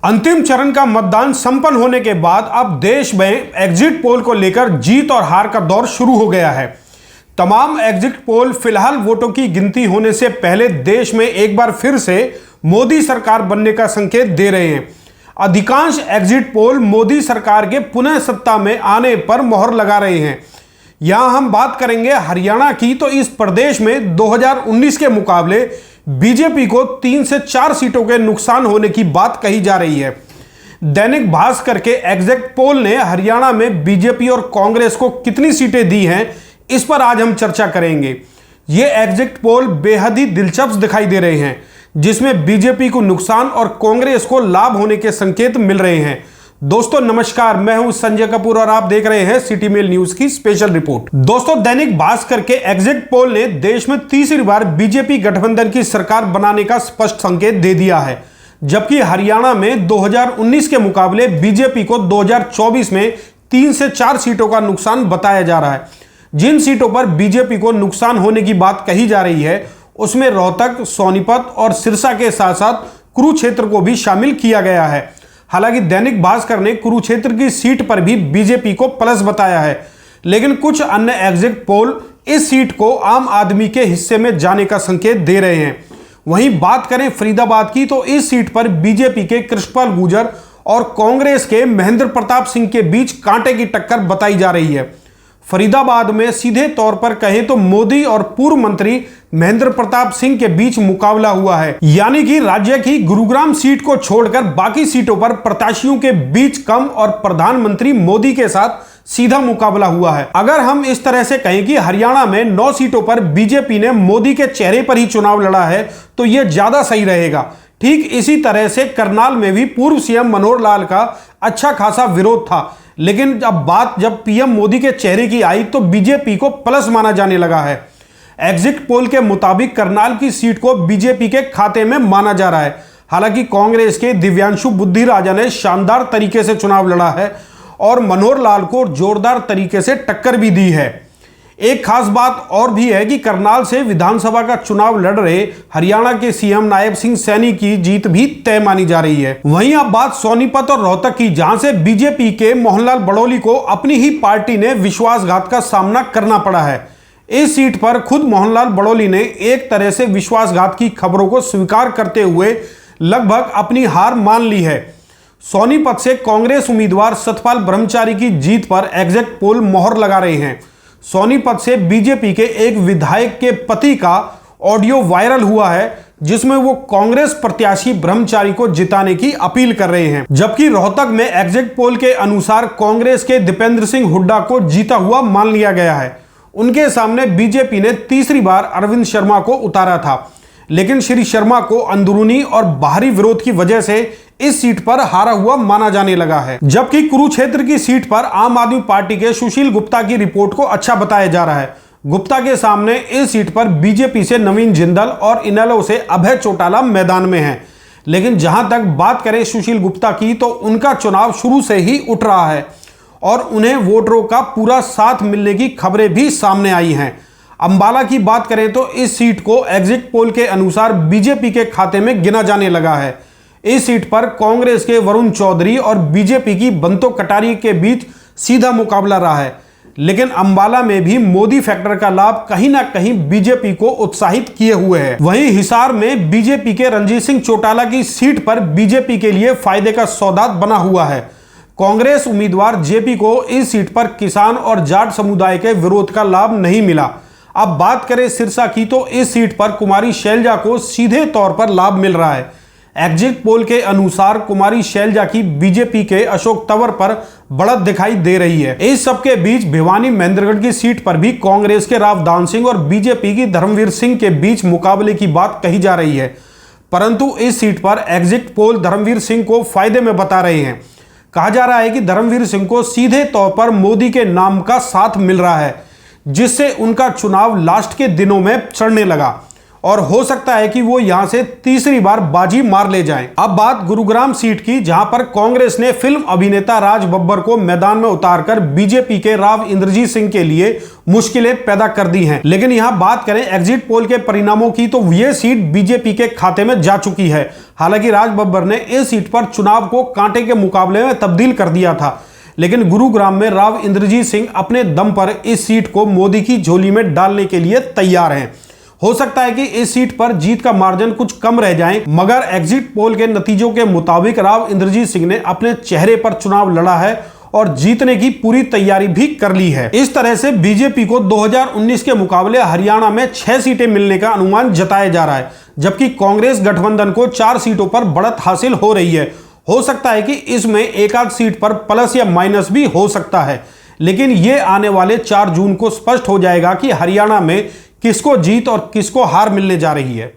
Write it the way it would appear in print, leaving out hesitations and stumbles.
अंतिम चरण का मतदान संपन्न होने के बाद अब देश में एग्जिट पोल को लेकर जीत और हार का दौर शुरू हो गया है। तमाम एग्जिट पोल फिलहाल वोटों की गिनती होने से पहले देश में एक बार फिर से मोदी सरकार बनने का संकेत दे रहे हैं। अधिकांश एग्जिट पोल मोदी सरकार के पुनः सत्ता में आने पर मोहर लगा रहे हैं। यहां हम बात करेंगे हरियाणा की, तो इस प्रदेश में 2019 के मुकाबले बीजेपी को 3 से 4 सीटों के नुकसान होने की बात कही जा रही है। दैनिक भास्कर के एग्जिट पोल ने हरियाणा में बीजेपी और कांग्रेस को कितनी सीटें दी हैं, इस पर आज हम चर्चा करेंगे। ये एग्जिट पोल बेहद ही दिलचस्प दिखाई दे रहे हैं, जिसमें बीजेपी को नुकसान और कांग्रेस को लाभ होने के संकेत मिल रहे हैं। दोस्तों नमस्कार, मैं हूं संजय कपूर और आप देख रहे हैं सिटी मेल न्यूज की स्पेशल रिपोर्ट। दोस्तों दैनिक भास्कर के एग्जिट पोल ने देश में तीसरी बार बीजेपी गठबंधन की सरकार बनाने का स्पष्ट संकेत दे दिया है, जबकि हरियाणा में 2019 के मुकाबले बीजेपी को 2024 में 3 से 4 सीटों का नुकसान बताया जा रहा है। जिन सीटों पर बीजेपी को नुकसान होने की बात कही जा रही है उसमें रोहतक, सोनीपत और सिरसा के साथ साथ कुरुक्षेत्र को भी शामिल किया गया है। हालांकि दैनिक भास्कर ने कुरुक्षेत्र की सीट पर भी बीजेपी को प्लस बताया है, लेकिन कुछ अन्य एग्जिट पोल इस सीट को आम आदमी के हिस्से में जाने का संकेत दे रहे हैं। वहीं बात करें फरीदाबाद की, तो इस सीट पर बीजेपी के कृष्णपाल गुर्जर और कांग्रेस के महेंद्र प्रताप सिंह के बीच कांटे की टक्कर बताई जा रही है। फरीदाबाद में सीधे तौर पर कहें तो मोदी और पूर्व मंत्री महेंद्र प्रताप सिंह के बीच मुकाबला हुआ है, यानी कि राज्य की गुरुग्राम सीट को छोड़कर बाकी सीटों पर प्रत्याशियों के बीच कम और प्रधानमंत्री मोदी के साथ सीधा मुकाबला हुआ है। अगर हम इस तरह से कहें कि हरियाणा में 9 सीटों पर बीजेपी ने मोदी के चेहरे पर ही चुनाव लड़ा है, तो यह ज्यादा सही रहेगा। ठीक इसी तरह से करनाल में भी पूर्व सीएम मनोहर लाल का अच्छा खासा विरोध था, लेकिन जब पीएम मोदी के चेहरे की आई तो बीजेपी को प्लस माना जाने लगा है। एग्जिट पोल के मुताबिक करनाल की सीट को बीजेपी के खाते में माना जा रहा है। हालांकि कांग्रेस के दिव्यांशु बुद्धिराजा ने शानदार तरीके से चुनाव लड़ा है और मनोहर लाल को जोरदार तरीके से टक्कर भी दी है। एक खास बात और भी है कि करनाल से विधानसभा का चुनाव लड़ रहे हरियाणा के सीएम नायब सिंह सैनी की जीत भी तय मानी जा रही है। वहीं अब बात सोनीपत और रोहतक की, जहां से बीजेपी के मोहनलाल बड़ौली को अपनी ही पार्टी ने विश्वासघात का सामना करना पड़ा है। इस सीट पर खुद मोहनलाल बड़ौली ने एक तरह से विश्वासघात की खबरों को स्वीकार करते हुए लगभग अपनी हार मान ली है। सोनीपत से कांग्रेस उम्मीदवार सतपाल ब्रह्मचारी की जीत पर एग्जिट पोल मोहर लगा रहे हैं। सोनीपत से बीजेपी के एक विधायक के पति का ऑडियो वायरल हुआ है, जिसमें वो कांग्रेस प्रत्याशी ब्रह्मचारी को जिताने की अपील कर रहे हैं। जबकि रोहतक में एग्जिट पोल के अनुसार कांग्रेस के दीपेंद्र सिंह हुड्डा को जीता हुआ मान लिया गया है। उनके सामने बीजेपी ने तीसरी बार अरविंद शर्मा को उतारा था, लेकिन श्री शर्मा को अंदरूनी और बाहरी विरोध की वजह से इस सीट पर हारा हुआ माना जाने लगा है। जबकि कुरुक्षेत्र की सीट पर आम आदमी पार्टी के सुशील गुप्ता की रिपोर्ट को अच्छा बताया जा रहा है। गुप्ता के सामने इस सीट पर बीजेपी से नवीन जिंदल और इनेलो से अभय चौटाला मैदान में हैं। लेकिन जहां तक बात करें सुशील गुप्ता की, तो उनका चुनाव शुरू से ही उठ रहा है और उन्हें वोटरों का पूरा साथ मिलने की खबरें भी सामने आई हैं। अंबाला की बात करें तो इस सीट को एग्जिट पोल के अनुसार बीजेपी के खाते में गिना जाने लगा है। इस सीट पर कांग्रेस के वरुण चौधरी और बीजेपी की बंतो कटारी के बीच सीधा मुकाबला रहा है, लेकिन अंबाला में भी मोदी फैक्टर का लाभ कहीं ना कहीं बीजेपी को उत्साहित किए हुए है। वहीं हिसार में बीजेपी के रणजीत सिंह चौटाला की सीट पर बीजेपी के लिए फायदे का सौदा बना हुआ है। कांग्रेस उम्मीदवार जेपी को इस सीट पर किसान और जाट समुदाय के विरोध का लाभ नहीं मिला। अब बात करें सिरसा की, तो इस सीट पर कुमारी शैलजा को सीधे तौर पर लाभ मिल रहा है। एग्जिट पोल के अनुसार कुमारी शैलजा की बीजेपी के अशोक तंवर पर बढ़त दिखाई दे रही है। इस सबके बीच भिवानी महेंद्रगढ़ की सीट पर भी कांग्रेस के रावदान सिंह और बीजेपी की धर्मवीर सिंह के बीच मुकाबले की बात कही जा रही है, परंतु इस सीट पर एग्जिट पोल धर्मवीर सिंह को फायदे में बता रहे हैं। कहा जा रहा है कि धर्मवीर सिंह को सीधे तौर पर मोदी के नाम का साथ मिल रहा है, जिससे उनका चुनाव लास्ट के दिनों में चढ़ने लगा। और हो सकता है कि वो यहां से तीसरी बार बाजी मार ले जाएं। अब बात गुरुग्राम सीट की, जहां पर कांग्रेस ने फिल्म अभिनेता राज बब्बर को मैदान में उतारकर बीजेपी के राव इंद्रजीत सिंह के लिए मुश्किलें पैदा कर दी हैं। लेकिन यहां बात करें एग्जिट पोल के परिणामों की, तो ये सीट बीजेपी के खाते में जा चुकी है। हालांकि राज बब्बर ने इस सीट पर चुनाव को कांटे के मुकाबले में तब्दील कर दिया था, लेकिन गुरुग्राम में राव इंद्रजीत सिंह अपने दम पर इस सीट को मोदी की झोली में डालने के लिए तैयार हैं। हो सकता है कि इस सीट पर जीत का मार्जिन कुछ कम रह जाए, मगर एग्जिट पोल के नतीजों के मुताबिक राव इंद्रजीत सिंह ने अपने चेहरे पर चुनाव लड़ा है और जीतने की पूरी तैयारी भी कर ली है। इस तरह से बीजेपी को 2019 के मुकाबले हरियाणा में 6 सीटें मिलने का अनुमान जताया जा रहा है, जबकि कांग्रेस गठबंधन को 4 सीटों पर बढ़त हासिल हो रही है। हो सकता है कि इसमें एक आध सीट पर प्लस या माइनस भी हो सकता है, लेकिन यह आने वाले 4 जून को स्पष्ट हो जाएगा कि हरियाणा में किसको जीत और किसको हार मिलने जा रही है।